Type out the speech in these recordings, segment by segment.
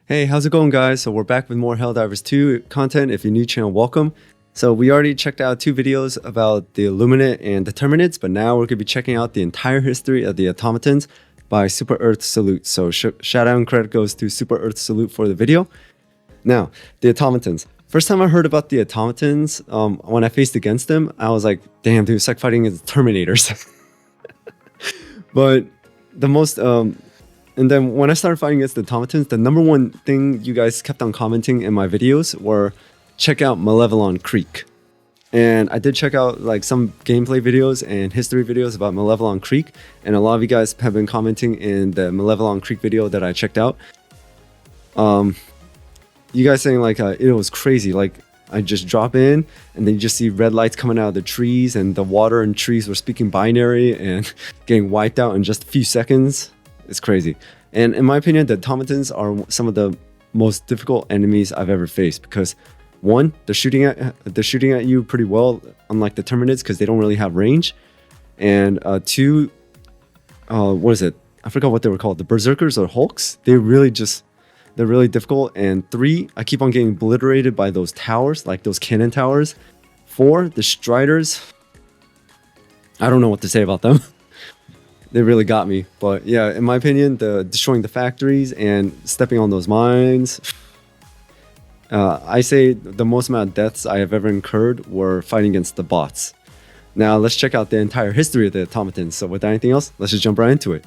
Hey, how's it going, guys? So we're back with more Helldivers 2 content. If you're new channel, welcome. So we already checked out 2 videos about the Illuminate and the Terminids, but now we're going to be checking out the entire history of the Automatons by Super Earth Salute. So shout out and credit goes to Super Earth Salute for the video. Now, the Automatons. First time I heard about the Automatons, when I faced against them, I was like, damn, dude, it's like fighting against Terminators. But the most... And then when I started fighting against the Automatons, the number one thing you guys kept on commenting in my videos were check out Malevelon Creek. And I did check out like some gameplay videos and history videos about Malevelon Creek. And a lot of you guys have been commenting in the Malevelon Creek video that I checked out. You guys saying like it was crazy. Like I just drop in and then you just see red lights coming out of the trees and the water and trees were speaking binary and getting wiped out in just a few seconds. It's crazy. And in my opinion, the Automatons are some of the most difficult enemies I've ever faced because one, they're shooting at you pretty well, unlike the Terminids, because they don't really have range. And two, what is it? I forgot what they were called. The Berserkers or Hulks. They're really difficult. And three, I keep on getting obliterated by those towers, like those cannon towers. Four, the Striders. I don't know what to say about them. They really got me. But yeah, in my opinion, destroying the factories and stepping on those mines. I say the most amount of deaths I have ever incurred were fighting against the bots. Now let's check out the entire history of the Automatons. So without anything else, let's just jump right into it.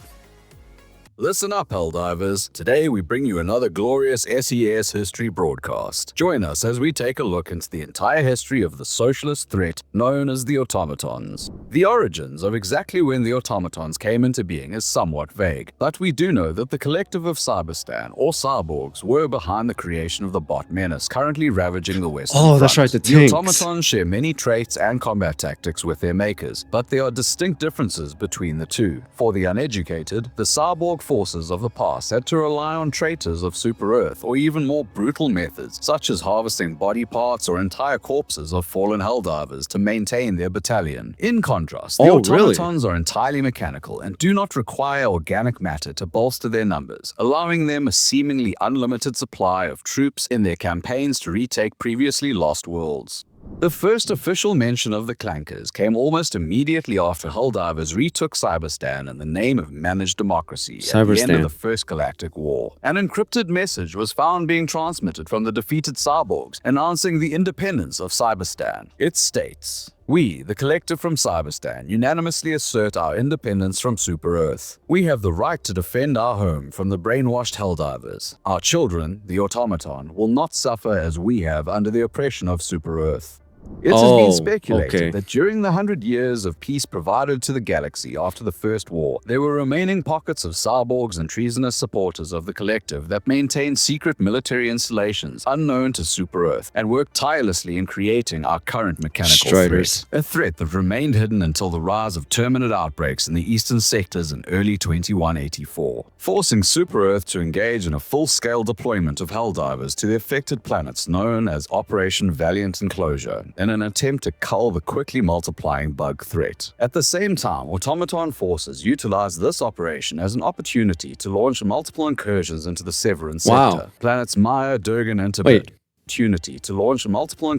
Listen up, Helldivers. Today we bring you another glorious SES history broadcast. Join us as we take a look into the entire history of the socialist threat known as the Automatons. The origins of exactly when the Automatons came into being is somewhat vague, but we do know that the collective of Cyberstan, or cyborgs, were behind the creation of the bot menace currently ravaging the Western Front. That's right, the tanks. tanks. The Automatons share many traits and combat tactics with their makers, but there are distinct differences between the two. For the uneducated, the cyborg forces of the past had to rely on traitors of Super Earth or even more brutal methods, such as harvesting body parts or entire corpses of fallen Helldivers to maintain their battalion. In contrast, the Automatons are entirely mechanical and do not require organic matter to bolster their numbers, allowing them a seemingly unlimited supply of troops in their campaigns to retake previously lost worlds. The first official mention of the Clankers came almost immediately after Helldivers retook Cyberstan in the name of managed democracy at the end of the First Galactic War. An encrypted message was found being transmitted from the defeated cyborgs, announcing the independence of Cyberstan. It states, "We, the collective from Cyberstan, unanimously assert our independence from Super Earth. We have the right to defend our home from the brainwashed Helldivers. Our children, the Automaton, will not suffer as we have under the oppression of Super Earth." It has been speculated that during the 100 years of peace provided to the galaxy after the First War, there were remaining pockets of cyborgs and treasonous supporters of the collective that maintained secret military installations unknown to Super Earth and worked tirelessly in creating our current mechanical threat. A threat that remained hidden until the rise of Terminid outbreaks in the eastern sectors in early 2184, forcing Super Earth to engage in a full-scale deployment of Helldivers to the affected planets known as Operation Valiant Enclosure, in an attempt to cull the quickly multiplying bug threat. At the same time, Automaton forces utilized this operation as an opportunity to launch multiple incursions into the Severan sector. Planets Maya, Durgan, and Tibet. Opportunity to launch multiple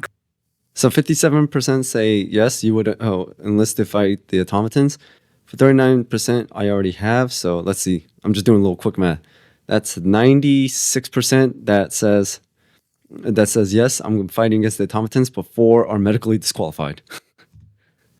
So 57% say yes, you would enlist to fight the Automatons. For 39%, I already have. So let's see. I'm just doing a little quick math. That's 96% that says yes, I'm fighting against the Automatons, but 4 are medically disqualified.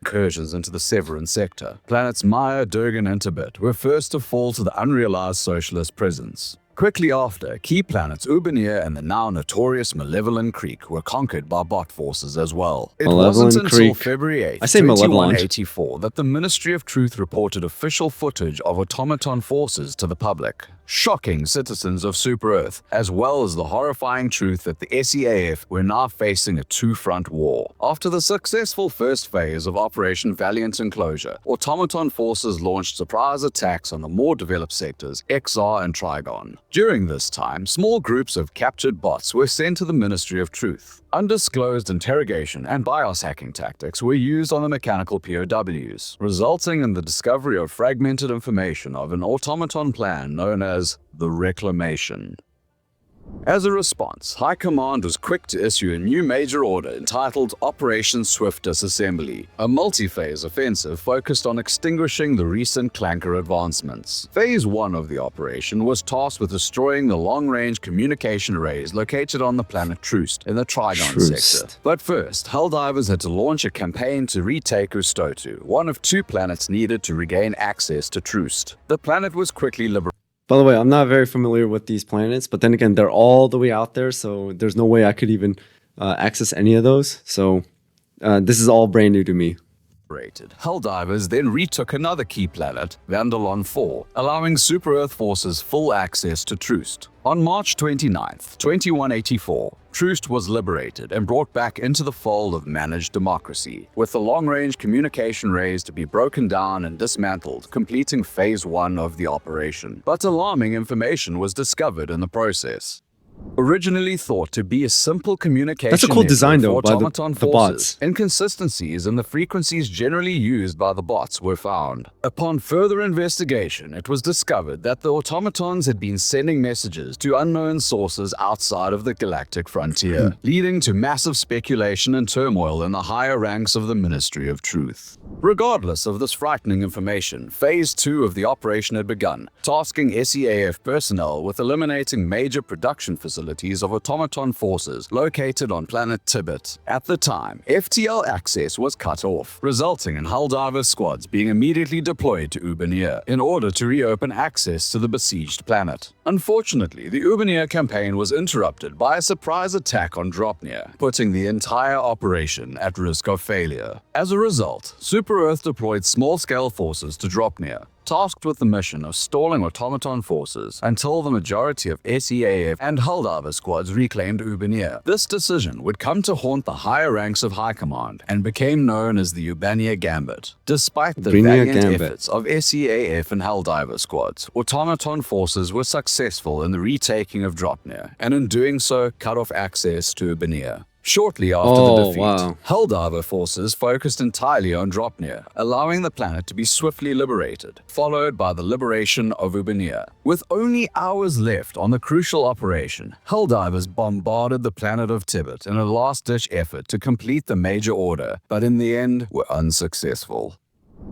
Incursions into the Severan sector. Planets Maya, Durgan, and Tibet were first to fall to the unrealized socialist presence. Quickly after, key planets Ubanir and the now notorious Malevelon Creek were conquered by bot forces as well. It wasn't until February 8, 2184 that the Ministry of Truth reported official footage of automaton forces to the public, shocking citizens of Super Earth, as well as the horrifying truth that the SEAF were now facing a two-front war. After the successful first phase of Operation Valiant Enclosure, automaton forces launched surprise attacks on the more developed sectors, XR and Trigon. During this time, small groups of captured bots were sent to the Ministry of Truth. Undisclosed interrogation and BIOS hacking tactics were used on the mechanical POWs, resulting in the discovery of fragmented information of an automaton plan known as the Reclamation. As a response, High Command was quick to issue a new major order entitled Operation Swift Disassembly, a multi-phase offensive focused on extinguishing the recent Clanker advancements. Phase 1 of the operation was tasked with destroying the long-range communication arrays located on the planet Troost in the Trigon sector. But first, Helldivers had to launch a campaign to retake Ustotu, one of 2 planets needed to regain access to Troost. The planet was quickly liberated. By the way, I'm not very familiar with these planets, but then again, they're all the way out there, so there's no way I could even access any of those. So this is all brand new to me. Helldivers then retook another key planet, Vandelon 4, allowing Super-Earth forces full access to Troost. On March 29, 2184, Troost was liberated and brought back into the fold of managed democracy, with the long-range communication arrays to be broken down and dismantled, completing Phase 1 of the operation. But alarming information was discovered in the process. Originally thought to be a simple communication That's a cool design though, by Automaton the bots. Inconsistencies in the frequencies generally used by the bots were found. Upon further investigation, it was discovered that the Automatons had been sending messages to unknown sources outside of the galactic frontier, leading to massive speculation and turmoil in the higher ranks of the Ministry of Truth. Regardless of this frightening information, Phase 2 of the operation had begun, tasking SEAF personnel with eliminating major production facilities of automaton forces located on planet Tibet. At the time, FTL access was cut off, resulting in Helldiver squads being immediately deployed to Ubunir in order to reopen access to the besieged planet. Unfortunately, the Ubunir campaign was interrupted by a surprise attack on Dropnir, putting the entire operation at risk of failure. As a result, Super-Earth deployed small-scale forces to Dropnir, tasked with the mission of stalling automaton forces until the majority of SEAF and Helldiver squads reclaimed Ubunir. This decision would come to haunt the higher ranks of High Command and became known as the Ubunir Gambit. Despite the valiant efforts of SEAF and Helldiver squads, automaton forces were successful in the retaking of Dropnir, and in doing so cut off access to Ubunir. Shortly after the defeat, Helldiver forces focused entirely on Dropnir, allowing the planet to be swiftly liberated, followed by the liberation of Ubunir. With only hours left on the crucial operation, Helldivers bombarded the planet of Tibet in a last-ditch effort to complete the major order, but in the end were unsuccessful.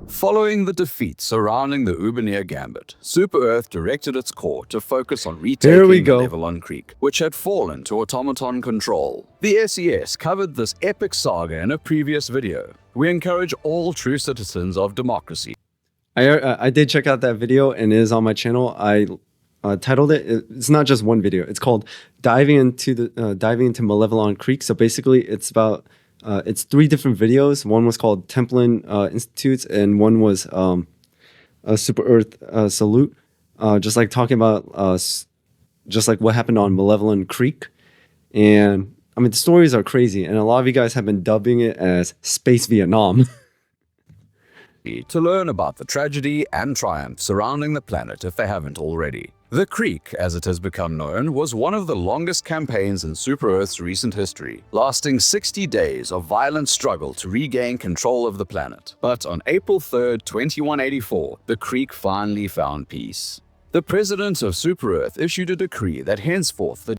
Following the defeat surrounding the Ubunir Gambit, Super-Earth directed its core to focus on retaking Malevelon Creek, which had fallen to automaton control. The SES covered this epic saga in a previous video. We encourage all true citizens of democracy. I did check out that video and it is on my channel. I titled it, it's not just one video, it's called Diving into Malevelon Creek. So basically it's about it's 3 different videos. One was called Templin Institutes, and one was a Super Earth Salute. Just like talking about just like what happened on Malevolent Creek. And I mean, the stories are crazy, and a lot of you guys have been dubbing it as Space Vietnam. To learn about the tragedy and triumph surrounding the planet if they haven't already. The Creek, as it has become known, was one of the longest campaigns in Super-Earth's recent history, lasting 60 days of violent struggle to regain control of the planet. But on April 3, 2184, the Creek finally found peace. The president of Super-Earth issued a decree that henceforth the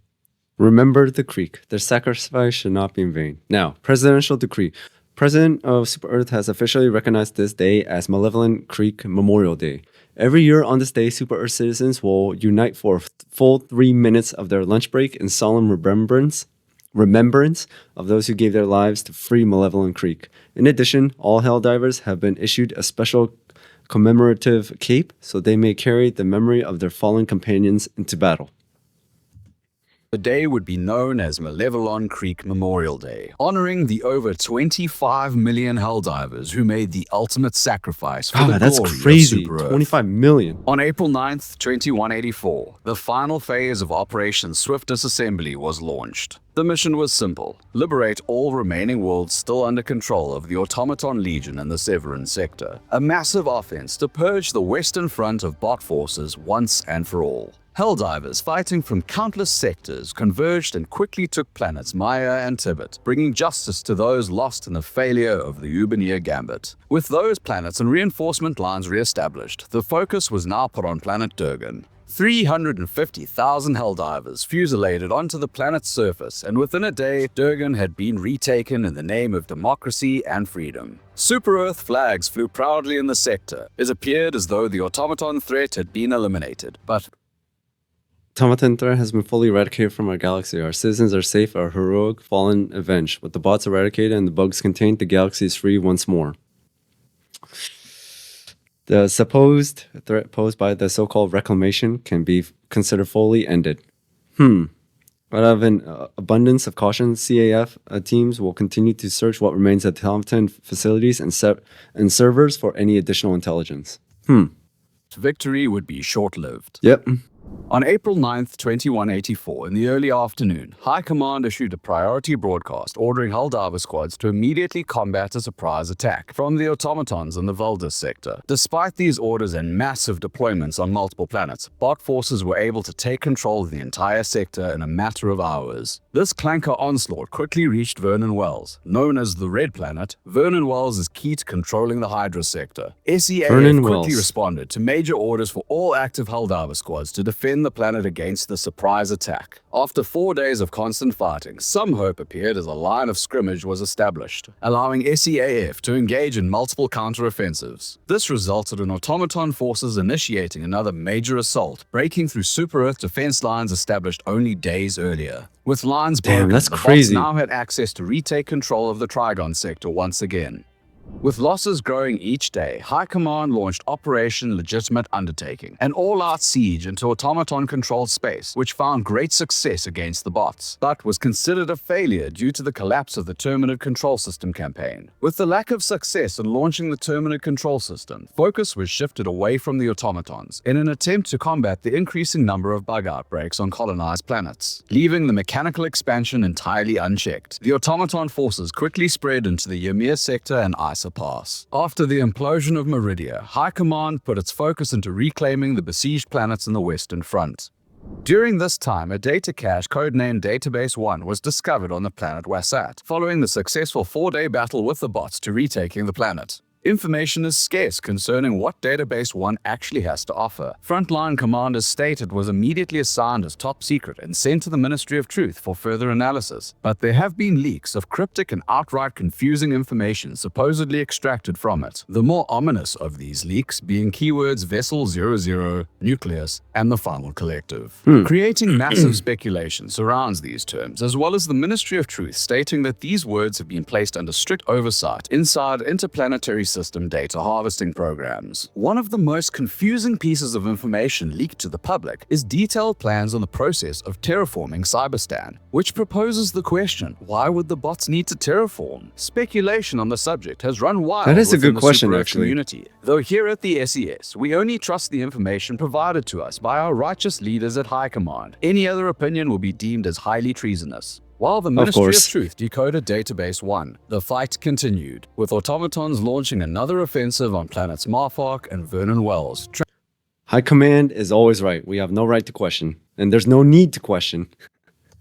Remember the Creek. Their sacrifice should not be in vain. Now, presidential decree. President of Super-Earth has officially recognized this day as Malevolent Creek Memorial Day. Every year on this day, Super-Earth citizens will unite for a full 3 minutes of their lunch break in solemn remembrance of those who gave their lives to free Malevolent Creek. In addition, all Helldivers have been issued a special commemorative cape so they may carry the memory of their fallen companions into battle. The day would be known as Malevelon Creek Memorial Day, honoring the over 25 million Helldivers who made the ultimate sacrifice for the that's glory crazy. of Super-Earth. 25 million. On April 9th, 2184, the final phase of Operation Swift Disassembly was launched. The mission was simple: liberate all remaining worlds still under control of the Automaton Legion in the Severan sector. A massive offense to purge the western front of bot forces once and for all. Helldivers fighting from countless sectors converged and quickly took planets Maya and Tibet, bringing justice to those lost in the failure of the Ubunir Gambit. With those planets and reinforcement lines re-established, the focus was now put on planet Durgan. 350,000 Helldivers fusilladed onto the planet's surface, and within a day, Durgan had been retaken in the name of democracy and freedom. Super-Earth flags flew proudly in the sector. It appeared as though the automaton threat had been eliminated, but Automaton threat has been fully eradicated from our galaxy. Our citizens are safe, our heroic fallen avenged. With the bots eradicated and the bugs contained, the galaxy is free once more. The supposed threat posed by the so-called reclamation can be considered fully ended. Out of an abundance of caution, CAF teams will continue to search what remains at the Helldivers facilities and servers for any additional intelligence. victory would be short-lived. Yep. On April 9th, 2184, in the early afternoon, High Command issued a priority broadcast ordering Helldiver squads to immediately combat a surprise attack from the Automatons in the Valdis sector. Despite these orders and massive deployments on multiple planets, bot forces were able to take control of the entire sector in a matter of hours. This clanker onslaught quickly reached Vernon Wells. Known as the Red Planet, Vernon Wells is key to controlling the Hydra sector. SEAF quickly responded to major orders for all active Helldiver squads to defend the planet against the surprise attack. After 4 days of constant fighting, some hope appeared as a line of scrimmage was established, allowing SEAF to engage in multiple counteroffensives. This resulted in automaton forces initiating another major assault, breaking through Super-Earth defense lines established only days earlier. With lines broken, that's the crazy. bots now had access to retake control of the Trigon sector once again. With losses growing each day, High Command launched Operation Legitimate Undertaking, an all-out siege into automaton-controlled space, which found great success against the bots, but was considered a failure due to the collapse of the Terminid Control System campaign. With the lack of success in launching the Terminid Control System, focus was shifted away from the automatons in an attempt to combat the increasing number of bug outbreaks on colonized planets, leaving the mechanical expansion entirely unchecked. The automaton forces quickly spread into the Ymir sector and Isa Pass. After the implosion of Meridia, High Command put its focus into reclaiming the besieged planets in the Western Front. During this time, a data cache codenamed Database 1 was discovered on the planet Wasat, following the successful 4-day battle with the bots to retaking the planet. Information is scarce concerning what Database 1 actually has to offer. Frontline commanders state it was immediately assigned as top secret and sent to the Ministry of Truth for further analysis, but there have been leaks of cryptic and outright confusing information supposedly extracted from it. The more ominous of these leaks being keywords Vessel 00, Nucleus, and the Final Collective. Creating massive speculation surrounds these terms, as well as the Ministry of Truth stating that these words have been placed under strict oversight inside interplanetary system data harvesting programs. One of the most confusing pieces of information leaked to the public is detailed plans on the process of terraforming Cyberstan, which proposes the question, why would the bots need to terraform? Speculation on the subject has run wild That is a good the question, Super-Earth actually. community. Though here at the SES, we only trust the information provided to us by our righteous leaders at High Command. Any other opinion will be deemed as highly treasonous. While the Ministry of Truth decoded Database 1, the fight continued, with automatons launching another offensive on planets Marfark and Vernon Wells. High Command is always right. We have no right to question, and there's no need to question.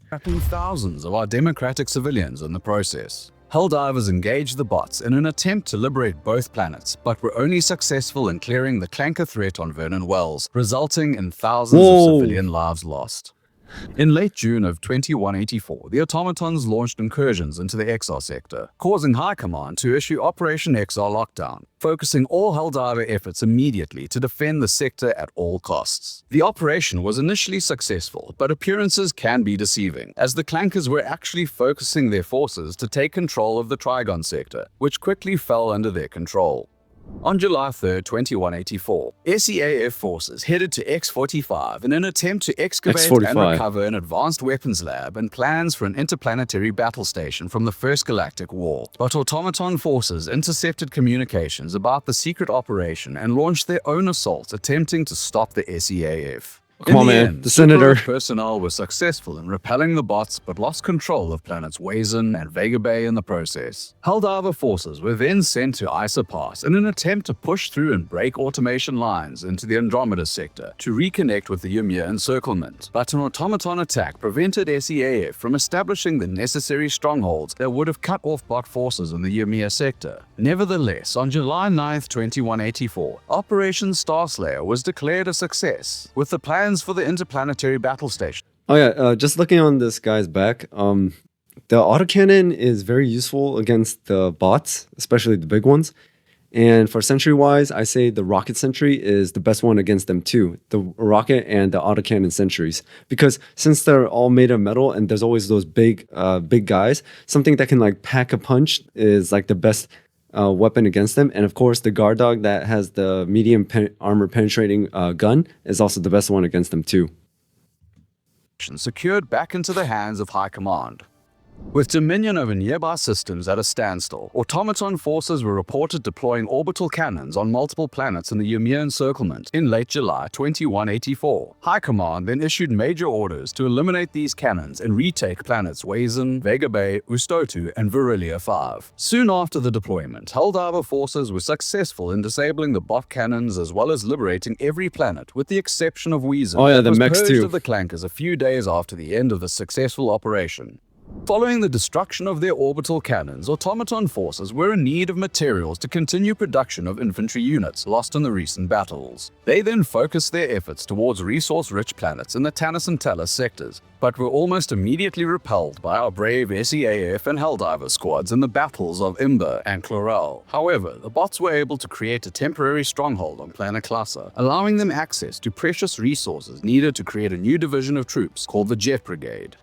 Trapping thousands of our democratic civilians in the process. Helldivers engaged the bots in an attempt to liberate both planets, but were only successful in clearing the clanker threat on Vernon Wells, resulting in thousands of civilian lives lost. In late June of 2184, the automatons launched incursions into the XR sector, causing High Command to issue Operation XR Lockdown, focusing all Helldiver efforts immediately to defend the sector at all costs. The operation was initially successful, but appearances can be deceiving, as the clankers were actually focusing their forces to take control of the Trigon sector, which quickly fell under their control. On July 3, 2184, SEAF forces headed to X-45 in an attempt to excavate and recover an advanced weapons lab and plans for an interplanetary battle station from the First Galactic War. But automaton forces intercepted communications about the secret operation and launched their own assault attempting to stop the SEAF. Come on, man. The Senator. Personnel was successful in repelling the bots, but lost control of planets Wazin and Vega Bay in the process. Helldiver forces were then sent to Isa Pass in an attempt to push through and break automation lines into the Andromeda sector to reconnect with the Ymir encirclement. But an automaton attack prevented SEAF from establishing the necessary strongholds that would have cut off bot forces in the Ymir sector. Nevertheless, on July 9, 2184, Operation Starslayer was declared a success, with the plan plans for the interplanetary battle station. Oh yeah, just looking on this guy's back, the autocannon is very useful against the bots, especially the big ones. And for sentry-wise, I say the rocket sentry is the best one against them too. The rocket and the autocannon sentries. Because since they're all made of metal and there's always those big guys, something that can like pack a punch is like the best weapon against them. And of course, the guard dog that has the medium armor penetrating gun is also the best one against them too. Secured back into the hands of High Command. With dominion over nearby systems at a standstill, Automaton forces were reported deploying orbital cannons on multiple planets in the Ymir encirclement in late July 2184. High Command then issued major orders to eliminate these cannons and retake planets Wazin, Vega Bay, Ustotu, and Virilia 5. Soon after the deployment, Helldiver forces were successful in disabling the bot cannons as well as liberating every planet, with the exception of Wazin. Oh yeah, the was mechs purged too. of the clankers a few days after the end of the successful operation. Following the destruction of their orbital cannons, Automaton forces were in need of materials to continue production of infantry units lost in the recent battles. They then focused their efforts towards resource-rich planets in the Tanis and Talos sectors, but were almost immediately repelled by our brave SEAF and Helldiver squads in the battles of Imber and Chlorel. However, the bots were able to create a temporary stronghold on planet Klasa, allowing them access to precious resources needed to create a new division of troops called the Jet Brigade.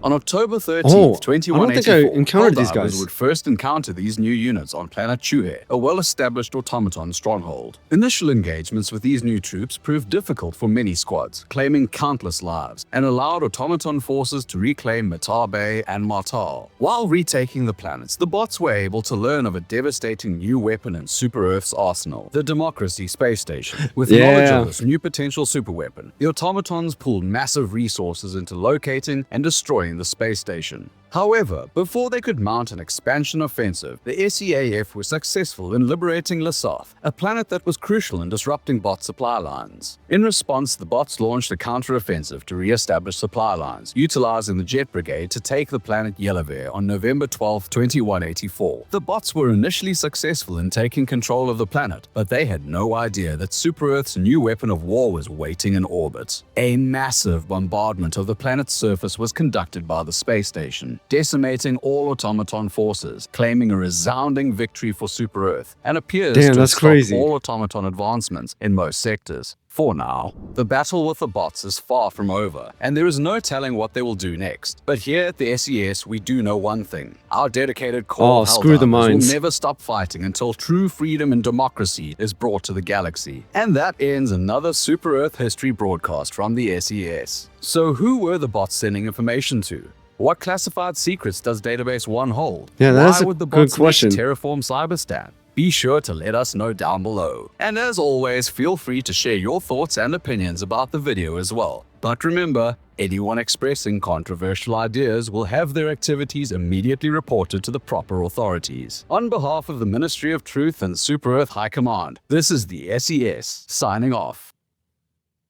On October 13th, 2184, I don't think I encountered these guys. would first encounter these new units on planet Chuhe, a well-established automaton stronghold. Initial engagements with these new troops proved difficult for many squads, claiming countless lives, and allowed automaton forces to reclaim Matar Bay and Martal. While retaking the planets, the bots were able to learn of a devastating new weapon in Super Earth's arsenal, the Democracy Space Station. With knowledge of this new potential superweapon, the automatons pulled massive resources into locating and destroying the space station. However, before they could mount an expansion offensive, the SEAF were successful in liberating Lasath, a planet that was crucial in disrupting bot supply lines. In response, the bots launched a counter-offensive to re-establish supply lines, utilizing the Jet Brigade to take the planet Yelaver on November 12, 2184. The bots were initially successful in taking control of the planet, but they had no idea that Super Earth's new weapon of war was waiting in orbit. A massive bombardment of the planet's surface was conducted by the space station, decimating all automaton forces, claiming a resounding victory for Super Earth, and appears to have stopped all automaton advancements in most sectors. For now, the battle with the bots is far from over, and there is no telling what they will do next. But here at the SES, we do know one thing. Our dedicated core Helldivers will never stop fighting until true freedom and democracy is brought to the galaxy. And that ends another Super Earth history broadcast from the SES. So who were the bots sending information to? What classified secrets does Database 1 hold? Yeah, that's Why would the bots need to terraform Cyberstan? Be sure to let us know down below. And as always, feel free to share your thoughts and opinions about the video as well. But remember, anyone expressing controversial ideas will have their activities immediately reported to the proper authorities. On behalf of the Ministry of Truth and Super Earth High Command, this is the SES, signing off.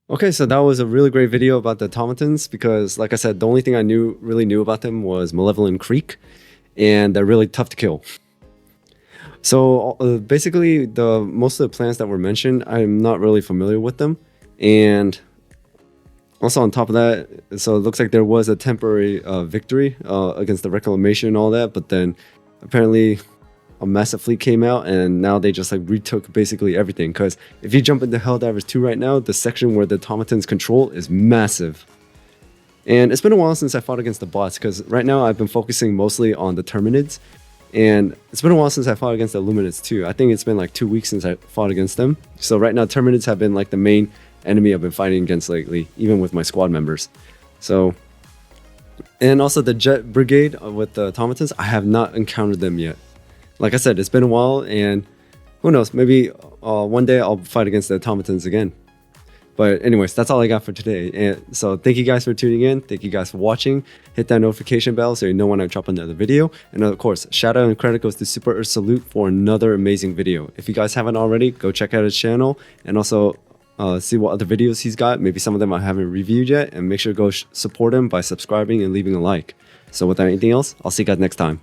Okay, so that was a really great video about the automatons because, like I said, the only thing I really knew about them was Malevolent Creek, and they're really tough to kill. So basically, most of the planets that were mentioned, I'm not really familiar with them. And also on top of that, so it looks like there was a temporary victory against the Reclamation and all that, but then apparently a massive fleet came out and now they just like retook basically everything. Because if you jump into Helldivers 2 right now, the section where the automatons control is massive. And it's been a while since I fought against the bots because right now I've been focusing mostly on the Terminids. And it's been a while since I fought against the Illuminates too. I think it's been like 2 weeks since I fought against them. So right now Terminids have been like the main enemy I've been fighting against lately, even with my squad members. So, and also the Jet Brigade with the automatons, I have not encountered them yet. Like I said, it's been a while, and who knows, maybe one day I'll fight against the automatons again. But anyways, that's all I got for today. And so thank you guys for tuning in. Thank you guys for watching. Hit that notification bell so you know when I drop another video. And of course, shout out and credit goes to Super Earth Salute for another amazing video. If you guys haven't already, go check out his channel and also see what other videos he's got. Maybe some of them I haven't reviewed yet. And make sure to go support him by subscribing and leaving a like. So without anything else, I'll see you guys next time.